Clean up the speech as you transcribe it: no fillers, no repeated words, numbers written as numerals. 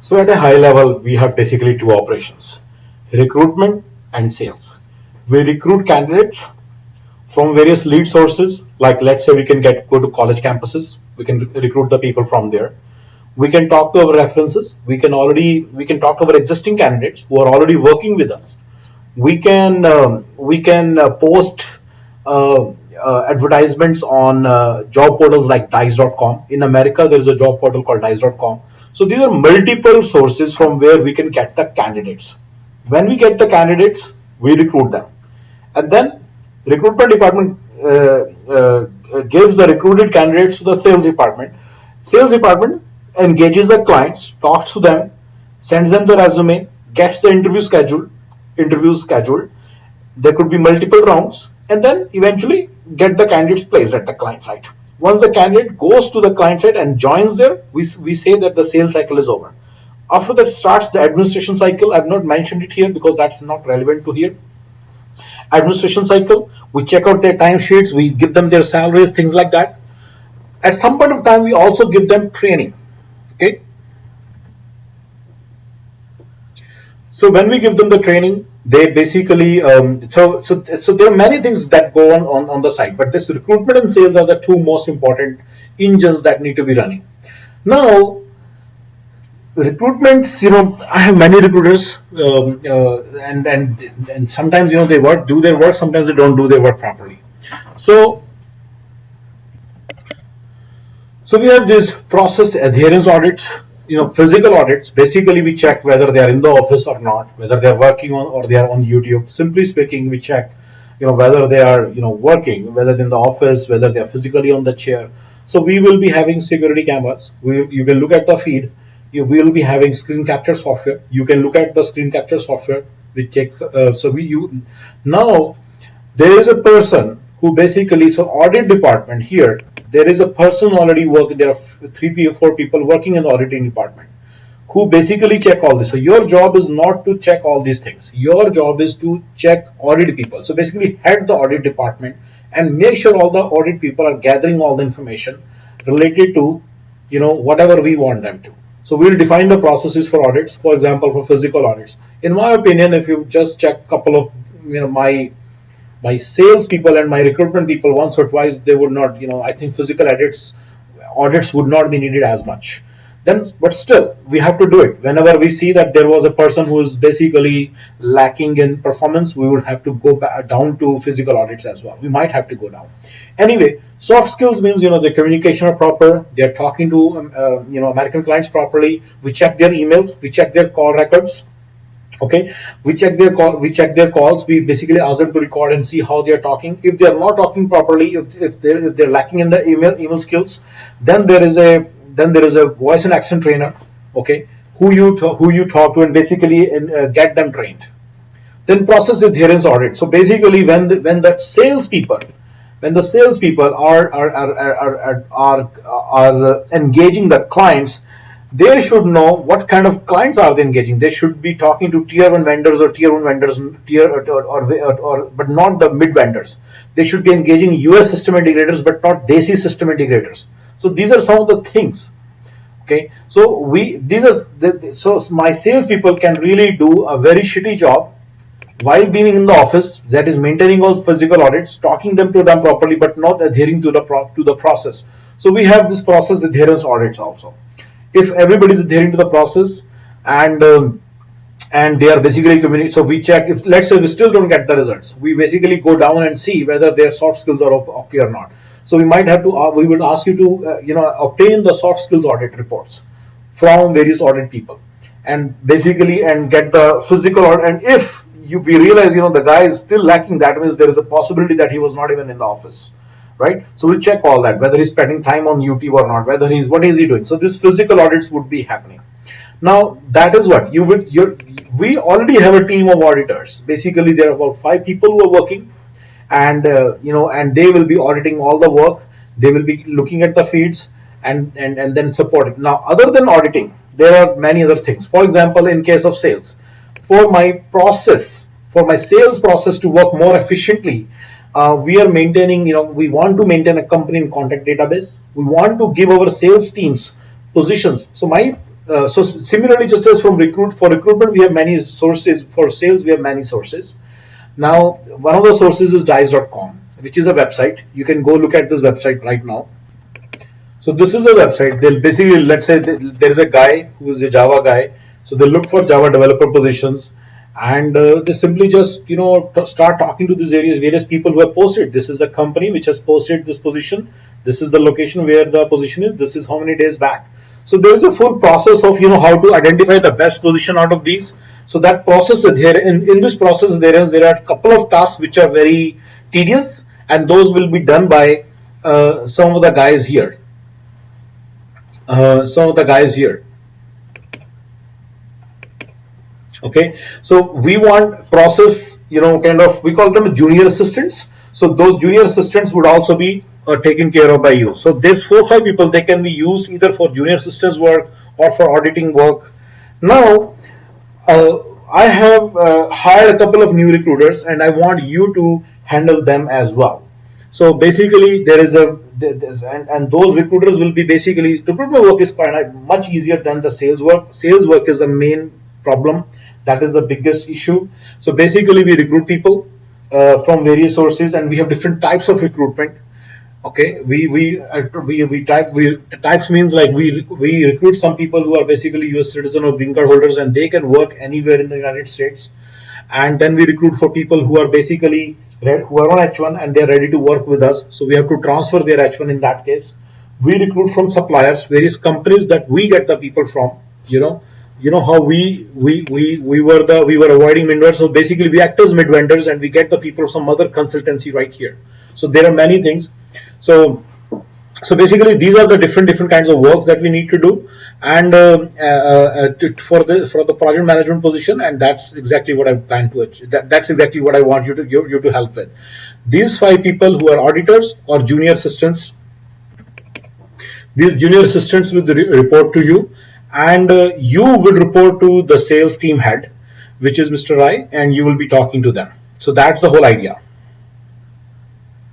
So at a high level, we have basically two operations: recruitment and sales. We recruit candidates from various lead sources, like let's say we can go to college campuses, we can recruit the people from there. We can talk to our references, we can talk to our existing candidates who are already working with us. We can post advertisements on job portals like dice.com. In America there is a job portal called dice.com. So these are multiple sources from where we can get the candidates. When we get the candidates, we recruit them, and then recruitment department gives the recruited candidates to the sales department. Sales department engages the clients, talks to them, sends them the resume, gets the interviews scheduled. There could be multiple rounds, and then eventually get the candidates placed at the client site. Once the candidate goes to the client site and joins there, we say that the sales cycle is over. After that starts the administration cycle. I've not mentioned it here because that's not relevant to here. Administration cycle, we check out their timesheets, we give them their salaries, things like that. At some point of time, we also give them training. Okay, so when we give them the training, they basically so there are many things that go on the side, but this recruitment and sales are the two most important engines that need to be running. Now, recruitments, I have many recruiters, and sometimes they do their work, sometimes they don't do their work properly. So So we have these process adherence audits, physical audits. Basically, we check whether they are in the office or not, whether they are working on or they are on YouTube. Simply speaking, we check, whether they are, working, whether in the office, whether they are physically on the chair. So we will be having security cameras. You can look at the feed. We will be having screen capture software. You can look at the screen capture software. We check. Now there is a person who basically, so audit department here, there is a person already working. There are three or four people working in the auditing department who basically check all this. So your job is not to check all these things. Your job is to check audit people. So basically head the audit department and make sure all the audit people are gathering all the information related to, whatever we want them to. So we'll define the processes for audits. For example, for physical audits, in my opinion, if you just check a couple of, my sales people and my recruitment people once or twice, they would not, I think physical audits would not be needed as much. Then, but still, we have to do it. Whenever we see that there was a person who is basically lacking in performance, we would have to go down to physical audits as well. We might have to go down. Anyway, soft skills means, the communication are proper. They are talking to, American clients properly. We check their emails. We check their call records. Okay, we check their calls. We basically ask them to record and see how they are talking. If they are not talking properly, if they're lacking in the email skills, then there is a voice and accent trainer. Okay, who you talk to and basically get them trained. Then process adherence audit. So basically, when the salespeople are engaging the clients, they should know what kind of clients are they engaging. They should be talking to tier 1 vendors, but not the mid vendors. They should be engaging US system integrators, but not Desi system integrators. So these are some of the things. Okay, so my salespeople can really do a very shitty job while being in the office, that is maintaining all physical audits, talking them to them properly, but not adhering to the process. So we have this process adherence audits also. If everybody is adhering to the process and they are basically communicating, so we check. If let's say we still don't get the results, we basically go down and see whether their soft skills are okay or not. So we might have to we will ask you to obtain the soft skills audit reports from various audit people, and basically get the physical audit. And if we realize the guy is still lacking, that means there is a possibility that he was not even in the office, right? So we'll check all that, whether he's spending time on YouTube or not, what is he doing. So this physical audits would be happening. Now that is what we already have a team of auditors. Basically, there are about 5 people who are working, and and they will be auditing all the work. They will be looking at the feeds and then supporting. Now, other than auditing, there are many other things. For example, in case of sales, for my sales process to work more efficiently, we are maintaining, we want to maintain a company in contact database. We want to give our sales teams positions. So So similarly, just as for recruitment, we have many sources. For sales, we have many sources. Now, one of the sources is dice.com, which is a website. You can go look at this website right now. So this is the website. They'll basically, let's say there is a guy who is a Java guy. So they look for Java developer positions, and they simply just start talking to these various people who have posted. This is the company which has posted this position. This is the location where the position is. This is how many days back. So there is a full process of how to identify the best position out of these. So that process is here. In this process, there are a couple of tasks which are very tedious, and those will be done by some of the guys here. Okay, so we want process, we call them junior assistants. So those junior assistants would also be taken care of by you. So there's 4 or 5 people. They can be used either for junior assistants work or for auditing work. Now, I have hired a couple of new recruiters, and I want you to handle them as well. So basically, there is and those recruiters will be basically, recruitment work is quite much easier than the sales work. Sales work is the main problem. That is the biggest issue. So basically, we recruit people from various sources, and we have different types of recruitment. Okay, types means like we recruit some people who are basically US citizen or green card holders, and they can work anywhere in the United States. And then we recruit for people who are basically who are on H1 and they're ready to work with us. So we have to transfer their H1 in that case. We recruit from suppliers, various companies that we get the people from. How we were avoiding mid vendors. So basically we act as mid vendors and we get the people from other consultancy right here. So there are many things. So basically these are the different kinds of works that we need to do, and for the project management position, and that's exactly what I plan to achieve. That's exactly what I want you to help with. These 5 people who are auditors or junior assistants, these junior assistants will report to you, and you will report to the sales team head, which is Mr. Rai, and you will be talking to them. So that's the whole idea.